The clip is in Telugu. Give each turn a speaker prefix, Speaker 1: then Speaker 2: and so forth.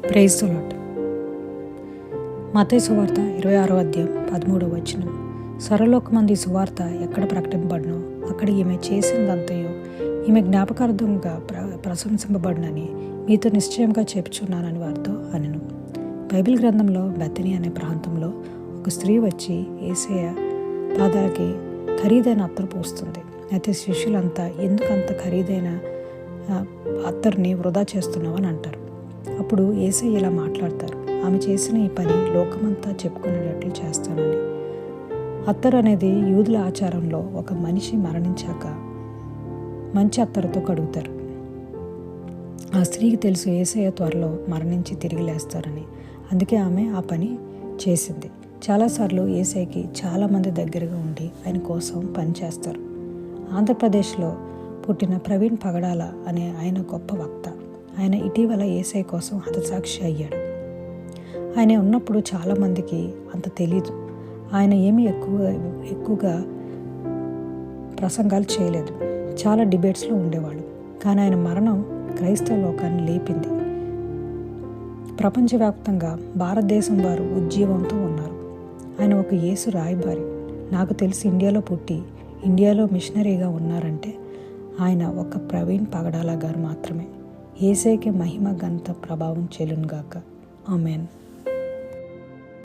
Speaker 1: Praise the lord. మత్తయి సువార్త 26వ అధ్యాయం 13వ వచనం. సర్వలోకమందు ఈ సువార్త ఎక్కడ ప్రకటింపబడినో అక్కడ ఈమె చేసిందంతయో ఈమె జ్ఞాపకార్థంగా ప్రశంసింపబడినని మీతో నిశ్చయంగా చెప్పుచున్నానని వారితో అనెను. బైబిల్ గ్రంథంలో బెతనీ అనే ప్రాంతంలో ఒక స్త్రీ వచ్చి యేసయ్య పాదాలకి ఖరీదైన అత్తరు పోస్తుంది. అయితే శిష్యులంతా ఎందుకంత ఖరీదైన అత్తరుని వృధా చేస్తున్నావని అంటారు. అప్పుడు యేసయ్య ఇలా మాట్లాడతారు, ఆమె చేసిన ఈ పని లోకమంతా చెప్పుకునేటట్లు చేస్తానని. అత్తరు అనేది యూదుల ఆచారంలో ఒక మనిషి మరణించాక మంచి అత్తరుతో కడుగుతారు. ఆ స్త్రీకి తెలుసు యేసయ్య త్వరలో మరణించి తిరిగి లేస్తారని. అందుకే ఆమె ఆ పని చేసింది. చాలాసార్లు యేసయ్యకి చాలామంది దగ్గరగా ఉండి ఆయన కోసం పనిచేస్తారు. ఆంధ్రప్రదేశ్లో పుట్టిన ప్రవీణ్ పగడాల అనే ఆయన గొప్ప వక్త. ఆయన ఇటీవల యేసయ్య కోసం హతసాక్షి అయ్యాడు. ఆయన ఉన్నప్పుడు చాలామందికి అంత తెలీదు. ఆయన ఏమీ ఎక్కువగా ప్రసంగాలు చేయలేదు. చాలా డిబేట్స్లో ఉండేవాళ్ళు. కానీ ఆయన మరణం క్రైస్తవ లోకాన్ని లేపింది. ప్రపంచవ్యాప్తంగా భారతదేశం వారు ఉజ్జీవంతో ఉన్నారు. ఆయన ఒక యేసు రాయబారి. నాకు తెలిసి ఇండియాలో పుట్టి ఇండియాలో మిషనరీగా ఉన్నారంటే ఆయన ఒక ప్రవీణ్ పగడాల గారు మాత్రమే. యేసయ్యకి మహిమ ఘనత ప్రభావం చెల్లునుగాక. ఆమేన్.